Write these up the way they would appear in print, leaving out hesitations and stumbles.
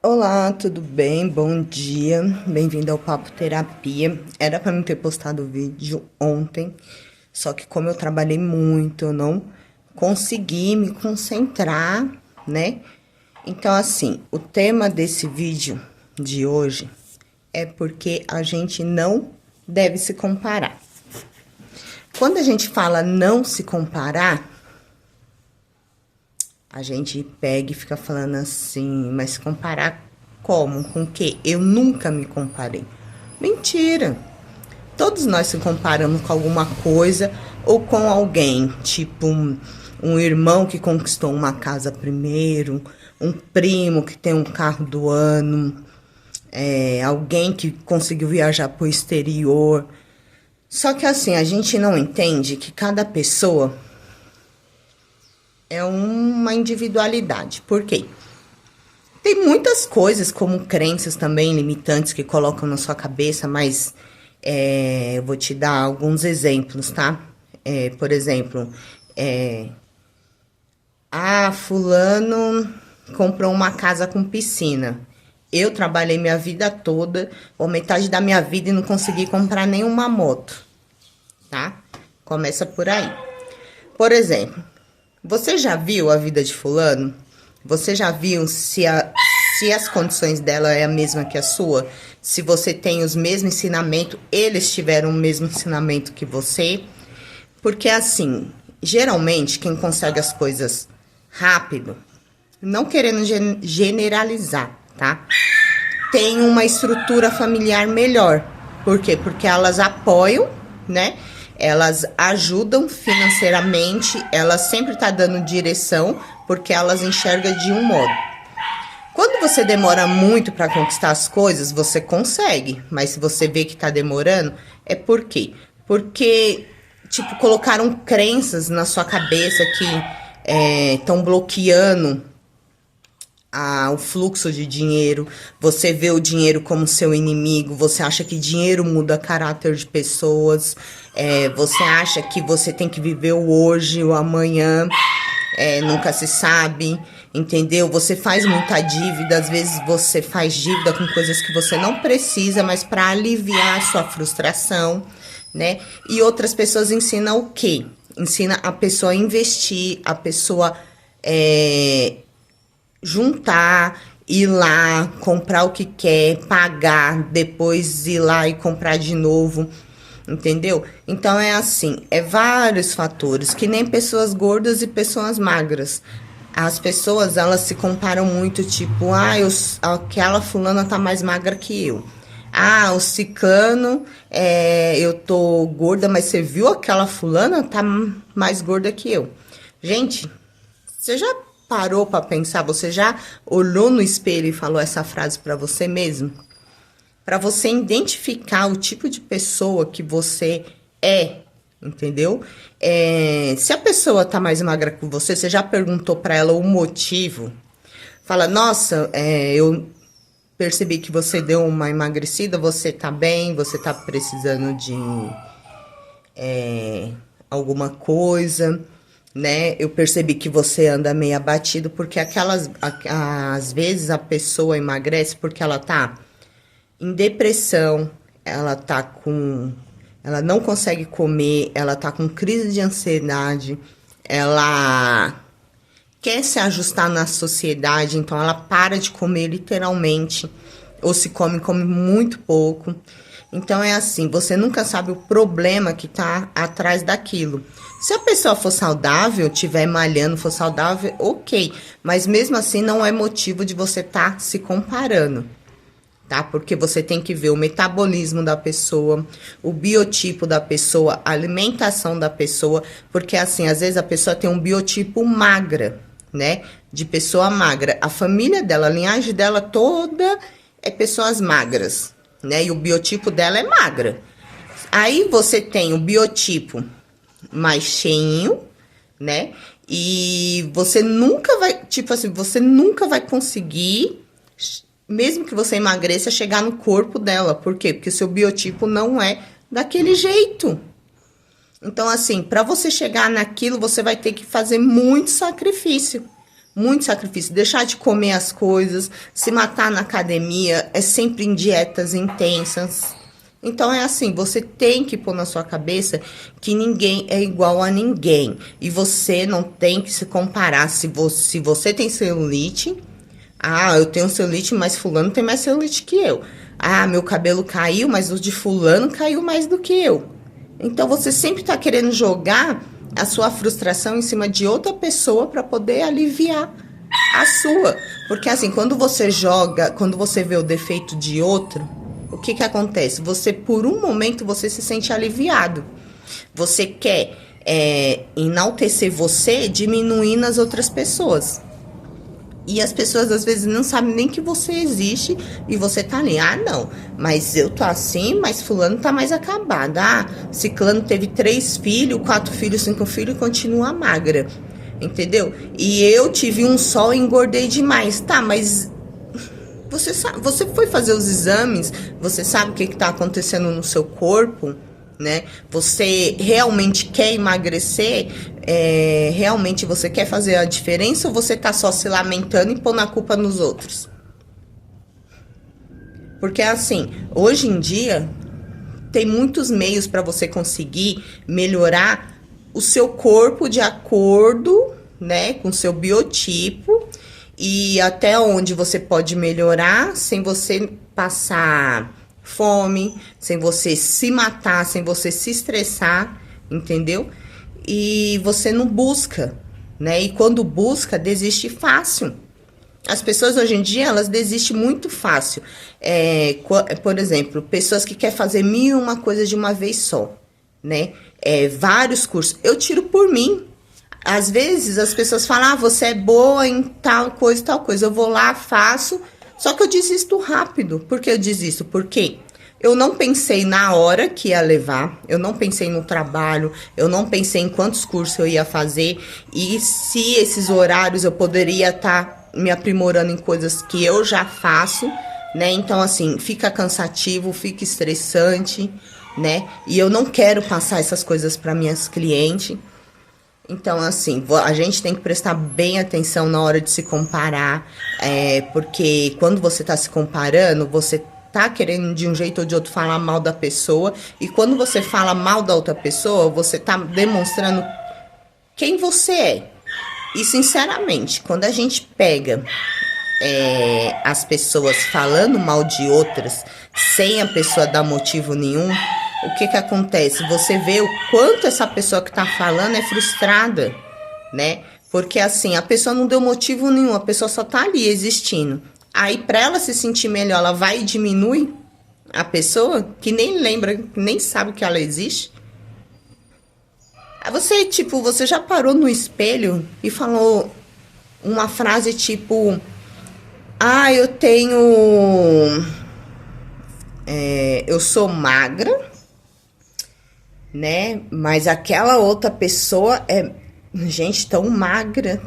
Olá, tudo bem? Bom dia, bem-vindo ao Papo Terapia. Era para mim ter postado o vídeo ontem, só que como eu trabalhei muito, eu não consegui me concentrar, né? Então, assim, o tema desse vídeo de hoje é porque a gente não deve se comparar. Quando a gente fala não se comparar, a gente pega e fica falando assim, mas comparar como? Com o quê? Eu nunca me comparei. Mentira! Todos nós se comparamos com alguma coisa ou com alguém, tipo um irmão que conquistou uma casa primeiro, um primo que tem um carro do ano, alguém que conseguiu viajar para o exterior. Só que assim, a gente não entende que cada pessoa é uma individualidade. Por quê? Tem muitas coisas, como crenças também limitantes que colocam na sua cabeça, mas eu vou te dar alguns exemplos, tá? Por exemplo, fulano comprou uma casa com piscina. Eu trabalhei minha vida toda, ou metade da minha vida, e não consegui comprar nenhuma moto, tá? Começa por aí. Por exemplo, você já viu a vida de fulano? Você já viu se as condições dela é a mesma que a sua? Se você tem os mesmos ensinamentos, eles tiveram o mesmo ensinamento que você? Porque assim, geralmente quem consegue as coisas rápido, não querendo generalizar, tá? Tem uma estrutura familiar melhor. Por quê? Porque elas apoiam, né? Elas ajudam financeiramente, elas sempre tá dando direção, porque elas enxergam de um modo. Quando você demora muito para conquistar as coisas, você consegue, mas se você vê que tá demorando, é por quê? Porque, tipo, colocaram crenças na sua cabeça que estão bloqueando o fluxo de dinheiro. Você vê o dinheiro como seu inimigo, você acha que dinheiro muda caráter de pessoas, você acha que você tem que viver o hoje, o amanhã, nunca se sabe, entendeu? Você faz muita dívida, às vezes você faz dívida com coisas que você não precisa, mas para aliviar a sua frustração, né? E outras pessoas ensinam o quê? Ensina a pessoa a investir, a pessoa juntar, ir lá, comprar o que quer, pagar, depois ir lá e comprar de novo, entendeu? Então é assim, vários fatores, que nem pessoas gordas e pessoas magras. As pessoas, elas se comparam muito, tipo, aquela fulana tá mais magra que eu. O ciclano, eu tô gorda, mas você viu aquela fulana? Tá mais gorda que eu. Gente, você já parou para pensar? Você já olhou no espelho e falou essa frase para você mesmo? Para você identificar o tipo de pessoa que você é, entendeu? Se a pessoa tá mais magra que você, você já perguntou para ela o motivo? Fala, nossa, eu percebi que você deu uma emagrecida, você tá bem, você tá precisando de alguma coisa, né? Eu percebi que você anda meio abatido, porque às vezes a pessoa emagrece porque ela tá em depressão, ela não consegue comer, ela tá com crise de ansiedade, ela quer se ajustar na sociedade, então ela para de comer literalmente, ou se come muito pouco. Então é assim, você nunca sabe o problema que tá atrás daquilo. Se a pessoa for saudável, tiver malhando, for saudável, ok. Mas mesmo assim não é motivo de você estar se comparando, tá? Porque você tem que ver o metabolismo da pessoa, o biotipo da pessoa, a alimentação da pessoa. Porque assim, às vezes a pessoa tem um biotipo magra, né? De pessoa magra. A família dela, a linhagem dela toda é pessoas magras, né? E o biotipo dela é magra. Aí você tem o biotipo mais cheinho, né? E você nunca vai, tipo assim, você nunca vai conseguir, mesmo que você emagreça, chegar no corpo dela. Por quê? Porque seu biotipo não é daquele jeito. Então, assim, para você chegar naquilo, você vai ter que fazer muito sacrifício. Muito sacrifício. Deixar de comer as coisas, se matar na academia, é sempre em dietas intensas. Então é assim, você tem que pôr na sua cabeça que ninguém é igual a ninguém. E você não tem que se comparar. Se você tem celulite, eu tenho celulite, mas fulano tem mais celulite que eu. Meu cabelo caiu, mas o de fulano caiu mais do que eu. Então você sempre está querendo jogar a sua frustração em cima de outra pessoa para poder aliviar a sua. Porque assim, quando você vê o defeito de outro, o que acontece? Você, por um momento, você se sente aliviado. Você quer enaltecer você, diminuindo as outras pessoas. E as pessoas às vezes não sabem nem que você existe e você tá ali. Não, mas eu tô assim, mas fulano tá mais acabado. Ciclano teve 3 filhos, 4 filhos, 5 filhos e continua magra. Entendeu? E eu tive um só e engordei demais. Tá, mas você foi fazer os exames, você sabe o que tá acontecendo no seu corpo, né? Você realmente quer emagrecer? Realmente você quer fazer a diferença ou você tá só se lamentando e pondo a culpa nos outros? Porque assim, hoje em dia tem muitos meios para você conseguir melhorar o seu corpo de acordo, né, com o seu biotipo e até onde você pode melhorar sem você passar fome, sem você se matar, sem você se estressar, entendeu? E você não busca, né? E quando busca, desiste fácil. As pessoas hoje em dia, elas desistem muito fácil. Por exemplo, pessoas que querem fazer 1001 coisas de uma vez só, né? Vários cursos. Eu tiro por mim. Às vezes, as pessoas falam, você é boa em tal coisa. Eu vou lá, faço. Só que eu desisto rápido. Por que eu desisto? Porque eu não pensei na hora que ia levar, eu não pensei no trabalho, eu não pensei em quantos cursos eu ia fazer e se esses horários eu poderia estar me aprimorando em coisas que eu já faço, né? Então, assim, fica cansativo, fica estressante, né? E eu não quero passar essas coisas para minhas clientes. Então, assim, a gente tem que prestar bem atenção na hora de se comparar, porque quando você está se comparando, você tá querendo de um jeito ou de outro falar mal da pessoa, e quando você fala mal da outra pessoa, você tá demonstrando quem você é. E, sinceramente, quando a gente pega as pessoas falando mal de outras, sem a pessoa dar motivo nenhum, o que acontece? Você vê o quanto essa pessoa que tá falando é frustrada, né? Porque assim, a pessoa não deu motivo nenhum, a pessoa só tá ali existindo. Aí, pra ela se sentir melhor, ela vai e diminui a pessoa que nem lembra, nem sabe que ela existe. Aí você já parou no espelho e falou uma frase tipo, eu sou magra, né? Mas aquela outra pessoa gente, tão magra,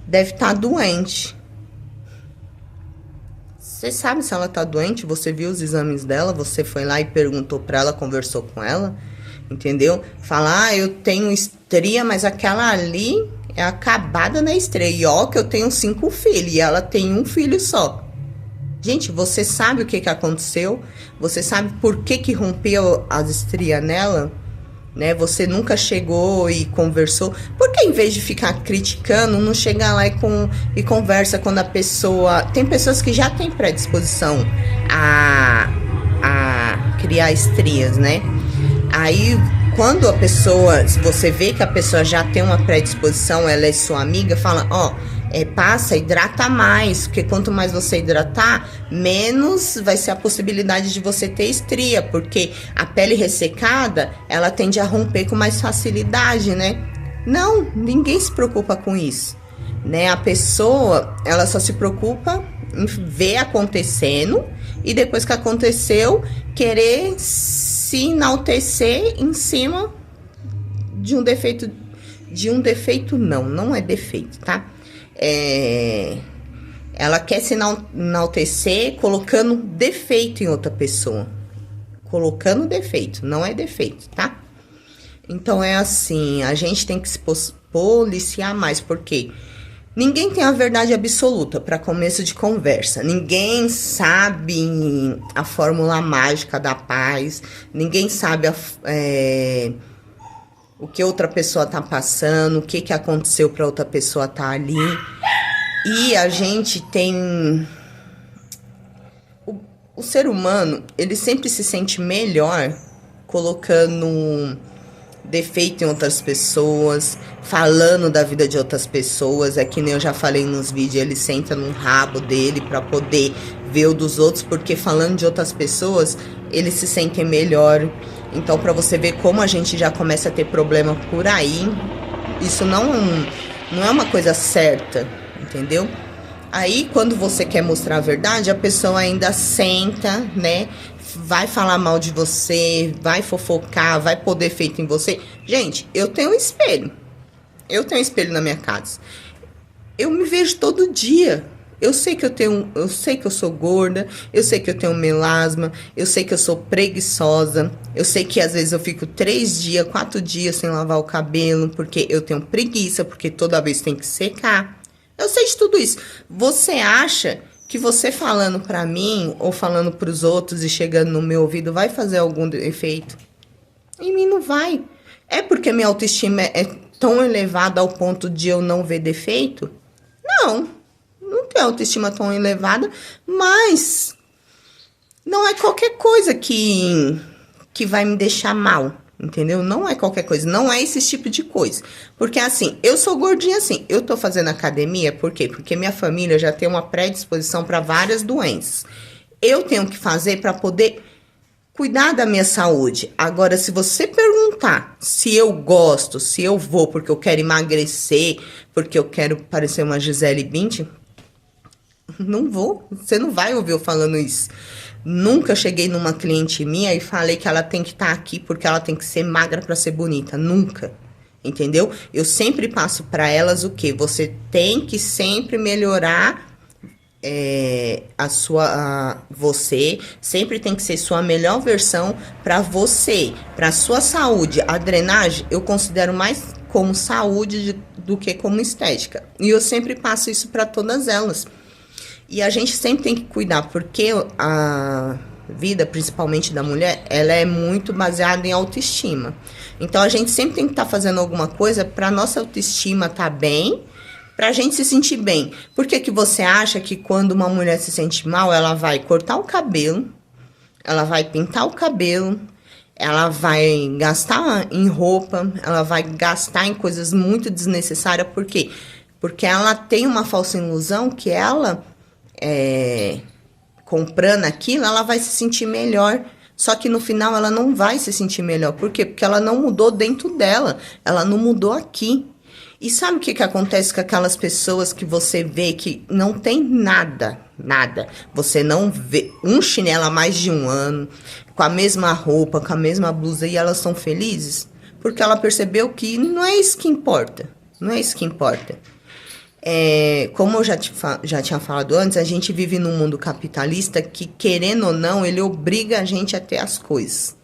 deve estar doente. Você sabe se ela tá doente? Você viu os exames dela? Você foi lá e perguntou pra ela, conversou com ela? Entendeu? Falar, eu tenho estria, mas aquela ali é acabada na estria. E ó, que eu tenho 5 filhos e ela tem 1 filho só. Gente, você sabe o que aconteceu? Você sabe por que rompeu as estrias nela? Né? Você nunca chegou e conversou. Por que, em vez de ficar criticando, não chega lá e conversa quando a pessoa... Tem pessoas que já têm predisposição a criar estrias, né? Aí, quando a pessoa... Se você vê que a pessoa já tem uma predisposição, ela é sua amiga, fala, passa, hidrata mais, porque quanto mais você hidratar, menos vai ser a possibilidade de você ter estria, porque a pele ressecada, ela tende a romper com mais facilidade, né? Não, ninguém se preocupa com isso, né? A pessoa, ela só se preocupa em ver acontecendo e depois que aconteceu, querer se enaltecer em cima de um defeito. Não é defeito, tá? Ela quer se enaltecer colocando defeito em outra pessoa. Colocando defeito, não é defeito, tá? Então é assim, a gente tem que se policiar mais, porque ninguém tem a verdade absoluta para começo de conversa. Ninguém sabe a fórmula mágica da paz. Ninguém sabe o que outra pessoa tá passando, o que aconteceu para outra pessoa tá ali. E a gente tem... O ser humano, ele sempre se sente melhor colocando defeito em outras pessoas, falando da vida de outras pessoas. É que nem eu já falei nos vídeos, ele senta no rabo dele para poder ver o dos outros, porque falando de outras pessoas, eles se sentem melhor. Então, para você ver como a gente já começa a ter problema por aí, isso não é uma coisa certa, entendeu? Aí, quando você quer mostrar a verdade, a pessoa ainda senta, né? Vai falar mal de você, vai fofocar, vai pôr defeito em você. Gente, eu tenho um espelho. Eu tenho um espelho na minha casa. Eu me vejo todo dia. Eu sei que eu sou gorda, eu sei que eu tenho melasma, eu sei que eu sou preguiçosa, eu sei que às vezes eu fico 3 dias, 4 dias sem lavar o cabelo, porque eu tenho preguiça, porque toda vez tem que secar. Eu sei de tudo isso. Você acha que você falando pra mim ou falando pros outros e chegando no meu ouvido vai fazer algum efeito? Em mim não vai. É porque minha autoestima é tão elevada ao ponto de eu não ver defeito? Não tenho autoestima tão elevada, mas não é qualquer coisa que vai me deixar mal. Entendeu? Não é qualquer coisa, não é esse tipo de coisa. Porque assim, eu sou gordinha assim, eu tô fazendo academia, por quê? Porque minha família já tem uma predisposição para várias doenças. Eu tenho que fazer para poder cuidar da minha saúde. Agora, se você perguntar se eu gosto, se eu vou porque eu quero emagrecer, porque eu quero parecer uma Gisele Bündchen, não vou. Você não vai ouvir eu falando isso. Nunca cheguei numa cliente minha e falei que ela tem que estar aqui porque ela tem que ser magra para ser bonita. Nunca. Entendeu? Eu sempre passo para elas o quê? Você tem que sempre melhorar você. Sempre tem que ser sua melhor versão para você, para sua saúde. A drenagem eu considero mais como saúde do que como estética. E eu sempre passo isso para todas elas. E a gente sempre tem que cuidar, porque a vida, principalmente da mulher, ela é muito baseada em autoestima. Então, a gente sempre tem que estar fazendo alguma coisa para nossa autoestima estar bem, para a gente se sentir bem. Por que que você acha que quando uma mulher se sente mal, ela vai cortar o cabelo, ela vai pintar o cabelo, ela vai gastar em roupa, ela vai gastar em coisas muito desnecessárias? Por quê? Porque ela tem uma falsa ilusão que ela... comprando aquilo, ela vai se sentir melhor. Só que no final ela não vai se sentir melhor. Por quê? Porque ela não mudou dentro dela. Ela não mudou aqui. E sabe o que acontece com aquelas pessoas que você vê que não tem nada? Nada. Você não vê um chinelo há mais de 1 ano, com a mesma roupa, com a mesma blusa, e elas são felizes? Porque ela percebeu que não é isso que importa. Não é isso que importa. Como eu já tinha falado antes, a gente vive num mundo capitalista que, querendo ou não, ele obriga a gente a ter as coisas.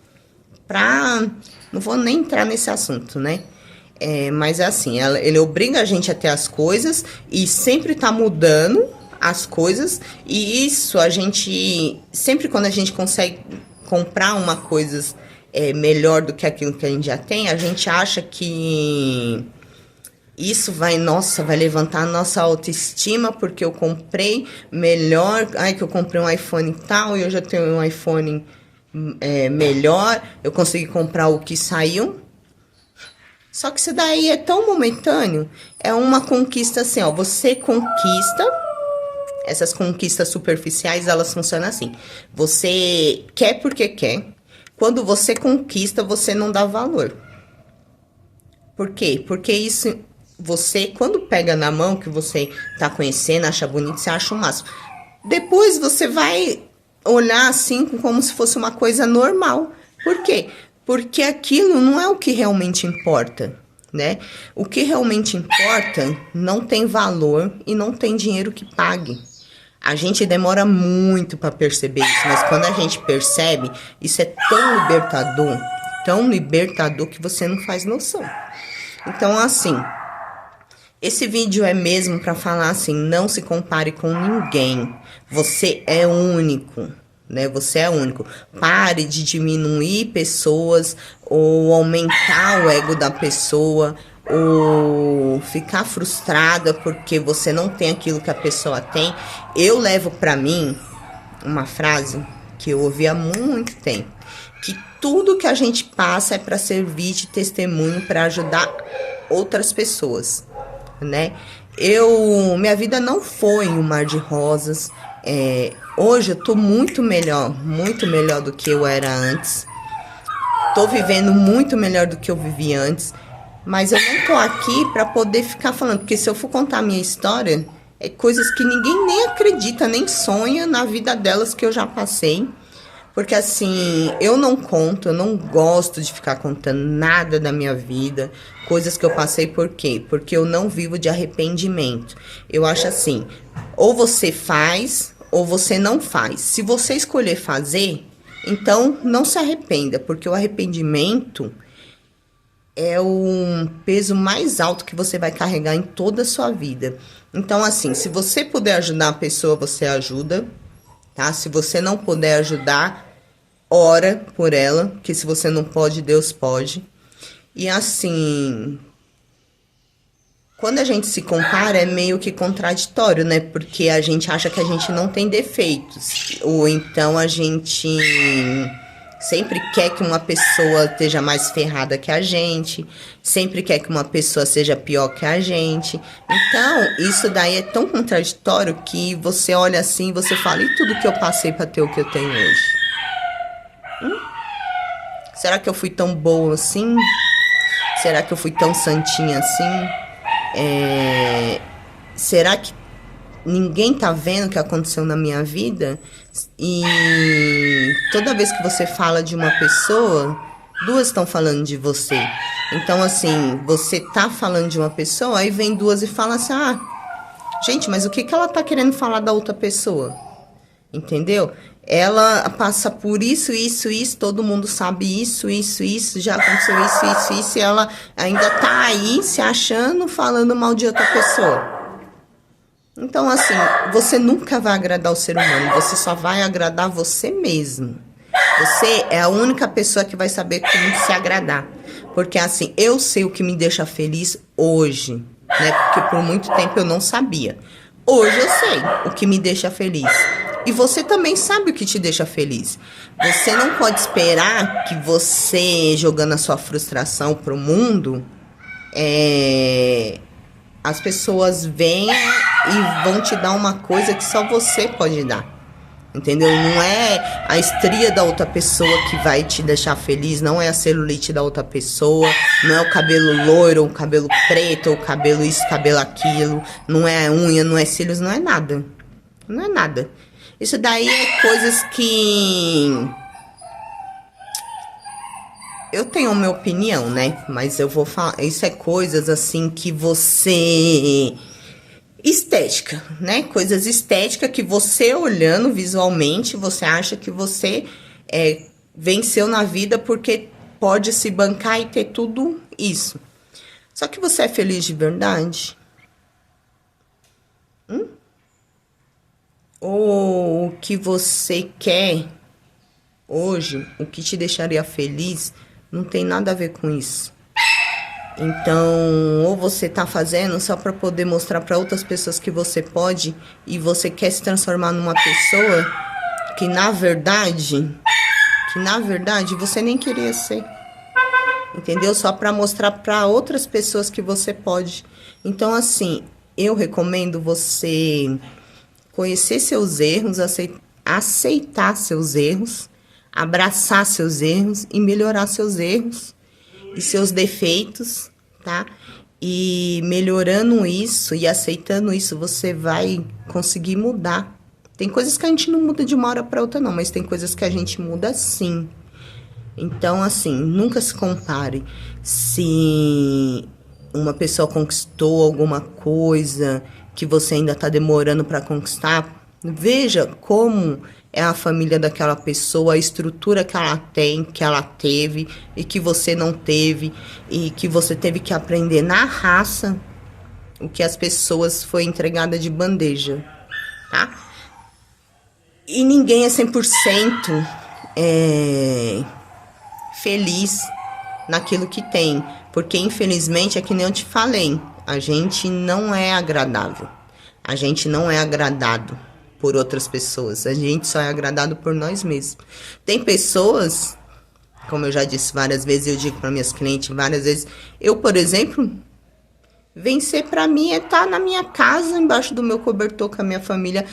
Não vou nem entrar nesse assunto, né? Mas é assim, ele obriga a gente a ter as coisas e sempre tá mudando as coisas. E isso a gente, sempre quando a gente consegue comprar uma coisa melhor do que aquilo que a gente já tem, a gente acha que... isso vai levantar a nossa autoestima, porque eu comprei melhor, que eu comprei um iPhone e tal, e eu já tenho um iPhone melhor, eu consegui comprar o que saiu. Só que isso daí é tão momentâneo, é uma conquista assim, você conquista, essas conquistas superficiais, elas funcionam assim, você quer porque quer, quando você conquista, você não dá valor. Por quê? Porque isso... Você, quando pega na mão, que você tá conhecendo, acha bonito, você acha o máximo. Depois você vai olhar assim como se fosse uma coisa normal. Por quê? Porque aquilo não é o que realmente importa, né? O que realmente importa não tem valor e não tem dinheiro que pague. A gente demora muito para perceber isso, mas quando a gente percebe, isso é tão libertador, tão libertador que você não faz noção. Então, assim, esse vídeo é mesmo para falar assim, não se compare com ninguém. Você é único, né? Você é único. Pare de diminuir pessoas ou aumentar o ego da pessoa ou ficar frustrada porque você não tem aquilo que a pessoa tem. Eu levo para mim uma frase que eu ouvi há muito tempo, que tudo que a gente passa é para servir de testemunho para ajudar outras pessoas, né? Minha vida não foi um mar de rosas. Hoje eu tô muito melhor do que eu era antes. Tô vivendo muito melhor do que eu vivi antes. Mas eu não tô aqui para poder ficar falando, porque se eu for contar a minha história, é coisas que ninguém nem acredita, nem sonha na vida delas que eu já passei. Porque assim, eu não gosto de ficar contando nada da minha vida, coisas que eu passei, por quê? Porque eu não vivo de arrependimento. Eu acho assim, ou você faz, ou você não faz. Se você escolher fazer, então não se arrependa, porque o arrependimento é o peso mais alto que você vai carregar em toda a sua vida. Então assim, se você puder ajudar a pessoa, você ajuda. Tá? Se você não puder ajudar, ora por ela, que se você não pode, Deus pode. E assim, quando a gente se compara é meio que contraditório, né? Porque a gente acha que a gente não tem defeitos, ou então a gente sempre quer que uma pessoa esteja mais ferrada que a gente, sempre quer que uma pessoa seja pior que a gente. Então, isso daí é tão contraditório que você olha assim e você fala, e tudo que eu passei para ter o que eu tenho hoje? Será que eu fui tão boa assim? Será que eu fui tão santinha assim? Será que ninguém tá vendo o que aconteceu na minha vida? E toda vez que você fala de uma pessoa, duas estão falando de você. Então, assim, você tá falando de uma pessoa, aí vem duas e fala assim, gente, mas o que ela tá querendo falar da outra pessoa? Entendeu? Ela passa por isso, todo mundo sabe isso, já aconteceu isso, e ela ainda tá aí se achando, falando mal de outra pessoa. Então, assim, você nunca vai agradar o ser humano, você só vai agradar você mesmo. Você é a única pessoa que vai saber como se agradar. Porque, assim, eu sei o que me deixa feliz hoje, né? Porque por muito tempo eu não sabia. Hoje eu sei o que me deixa feliz. E você também sabe o que te deixa feliz. Você não pode esperar que você, jogando a sua frustração pro mundo, as pessoas venham e vão te dar uma coisa que só você pode dar. Entendeu? Não é a estria da outra pessoa que vai te deixar feliz, não é a celulite da outra pessoa, não é o cabelo loiro, ou o cabelo preto, ou o cabelo isso, cabelo aquilo, não é a unha, não é cílios, não é nada. Não é nada. Isso daí é coisas que... Eu tenho a minha opinião, né? Mas eu vou falar... Isso é coisas assim que você... Estética, né? Coisas estéticas que você olhando visualmente, você acha que você venceu na vida porque pode se bancar e ter tudo isso. Só que você é feliz de verdade? Ou o que você quer hoje, o que te deixaria feliz, não tem nada a ver com isso. Então, ou você tá fazendo só para poder mostrar para outras pessoas que você pode e você quer se transformar numa pessoa que na verdade você nem queria ser. Entendeu? Só para mostrar para outras pessoas que você pode. Então, assim, eu recomendo você conhecer seus erros, aceitar seus erros, abraçar seus erros e melhorar seus erros e seus defeitos, tá? E melhorando isso e aceitando isso, você vai conseguir mudar. Tem coisas que a gente não muda de uma hora para outra, não, mas tem coisas que a gente muda sim. Então, assim, nunca se compare. Se uma pessoa conquistou alguma coisa que você ainda tá demorando para conquistar, Veja como é a família daquela pessoa, a estrutura que ela tem, que ela teve e que você não teve, e que você teve que aprender na raça o que as pessoas foi entregada de bandeja, tá? E ninguém é 100% feliz naquilo que tem, porque infelizmente é que nem eu te falei, a gente não é agradável, a gente não é agradado por outras pessoas, a gente só é agradado por nós mesmos. Tem pessoas, como eu já disse várias vezes, eu digo para minhas clientes várias vezes, eu, por exemplo, vencer para mim é estar na minha casa, embaixo do meu cobertor, com a minha família,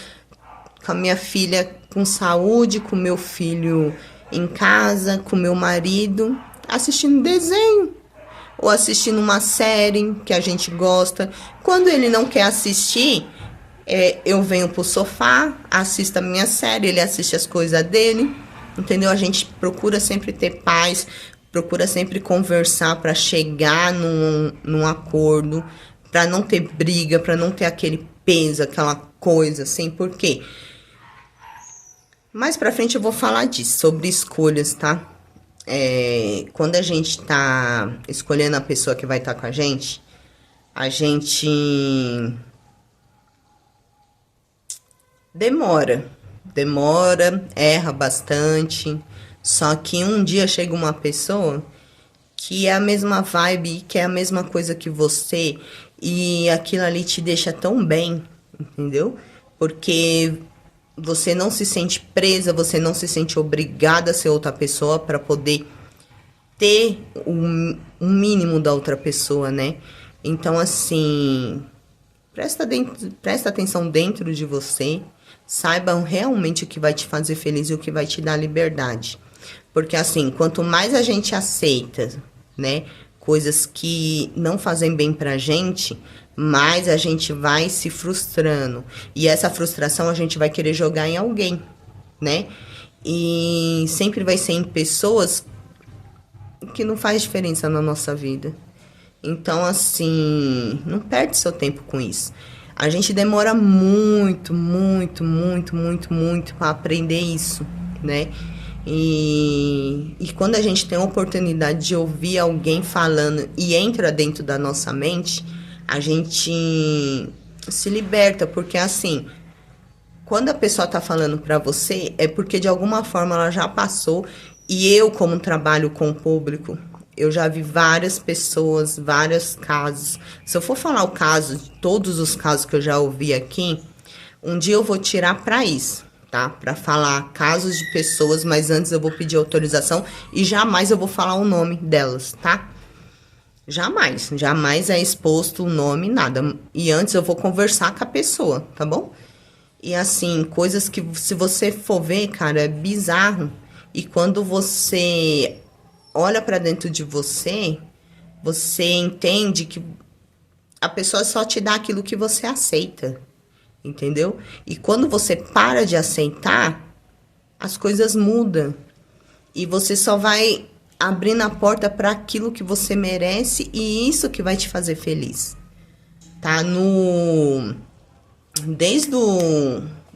com a minha filha com saúde, com meu filho em casa, com meu marido, assistindo desenho ou assistindo uma série que a gente gosta. Quando ele não quer assistir, eu venho pro sofá, assisto a minha série, ele assiste as coisas dele, entendeu? A gente procura sempre ter paz, procura sempre conversar para chegar num acordo, para não ter briga, para não ter aquele peso, aquela coisa assim, por quê? Mais pra frente eu vou falar disso, sobre escolhas, tá? Quando a gente tá escolhendo a pessoa que vai estar com a gente demora, erra bastante, só que um dia chega uma pessoa que é a mesma vibe, que é a mesma coisa que você, e aquilo ali te deixa tão bem, entendeu? Porque você não se sente presa, você não se sente obrigada a ser outra pessoa para poder ter um mínimo da outra pessoa, né? Então, assim, presta atenção dentro de você, saibam realmente o que vai te fazer feliz e o que vai te dar liberdade. Porque, assim, quanto mais a gente aceita, né, coisas que não fazem bem pra gente, mais a gente vai se frustrando. E essa frustração a gente vai querer jogar em alguém, né? E sempre vai ser em pessoas que não faz diferença na nossa vida. Então, assim, não perde seu tempo com isso. A gente demora muito para aprender isso, né? E quando a gente tem a oportunidade de ouvir alguém falando e entra dentro da nossa mente, a gente se liberta, porque assim, quando a pessoa tá falando pra você, é porque de alguma forma ela já passou, e eu, como trabalho com o público, eu já vi várias pessoas, vários casos. Se eu for falar o caso, todos os casos que eu já ouvi aqui, um dia eu vou tirar pra isso, tá? Pra falar casos de pessoas, mas antes eu vou pedir autorização e jamais eu vou falar o nome delas, tá? Jamais é exposto o nome, nada. E antes eu vou conversar com a pessoa, tá bom? E assim, coisas que se você for ver, cara, é bizarro. E quando você olha pra dentro de você, você entende que a pessoa só te dá aquilo que você aceita, entendeu? E quando você para de aceitar, as coisas mudam. E você só vai abrindo a porta para aquilo que você merece, e isso que vai te fazer feliz, tá? Desde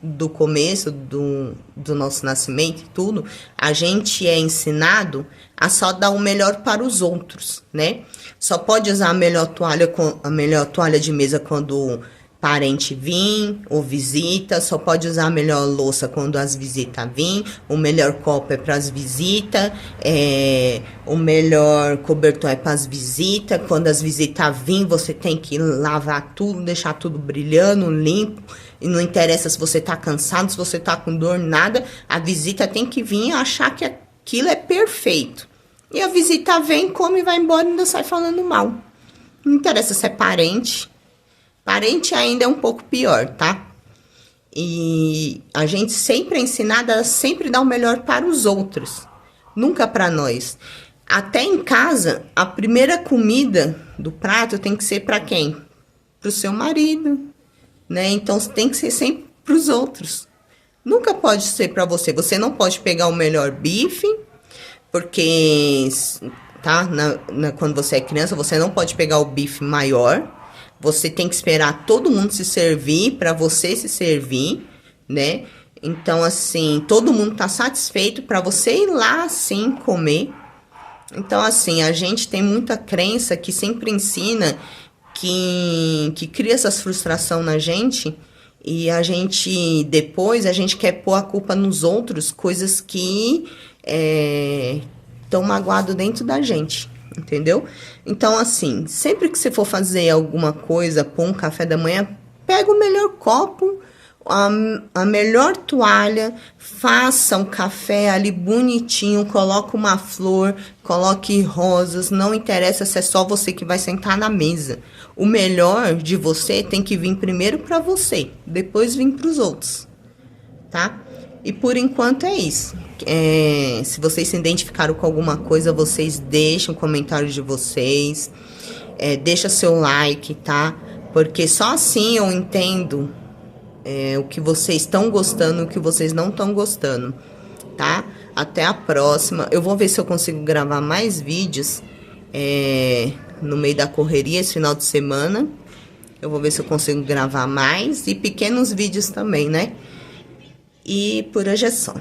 do começo do nosso nascimento e tudo, a gente é ensinado a só dar o melhor para os outros, né? Só pode usar a melhor toalha de mesa quando parente vir ou visita, só pode usar a melhor louça quando as visitas vir, o melhor copo é para as visitas, o melhor cobertor é para as visitas, quando as visitas vir você tem que lavar tudo, deixar tudo brilhando, limpo, e não interessa se você tá cansado, se você tá com dor, nada, a visita tem que vir e achar que aquilo é perfeito. E a visita vem, come e vai embora e ainda sai falando mal. Não interessa se é parente. Parente ainda é um pouco pior, tá? E a gente sempre é ensinada a sempre dar o melhor para os outros, nunca para nós. Até em casa, a primeira comida do prato tem que ser para quem? Para o seu marido, né? Então tem que ser sempre para os outros. Nunca pode ser para você. Você não pode pegar o melhor bife, porque tá? Quando você é criança, você não pode pegar o bife maior. Você tem que esperar todo mundo se servir para você se servir, né? Então, assim, todo mundo tá satisfeito para você ir lá, assim, comer. Então, assim, a gente tem muita crença que sempre ensina que cria essas frustração na gente e a gente, depois, a gente quer pôr a culpa nos outros, coisas que estão magoado dentro da gente, entendeu? Então, assim, sempre que você for fazer alguma coisa, pôr um café da manhã, pega o melhor copo, a melhor toalha, faça um café ali bonitinho, coloque uma flor, coloque rosas, não interessa se é só você que vai sentar na mesa. O melhor de você tem que vir primeiro para você, depois vir para os outros, tá? E por enquanto é isso. Se vocês se identificaram com alguma coisa, vocês deixem o comentário de vocês, deixa seu like, tá? Porque só assim eu entendo o que vocês estão gostando e o que vocês não estão gostando, tá? Até a próxima. Eu vou ver se eu consigo gravar mais vídeos no meio da correria esse final de semana. Eu vou ver se eu consigo gravar mais e pequenos vídeos também, né? E por hoje é só.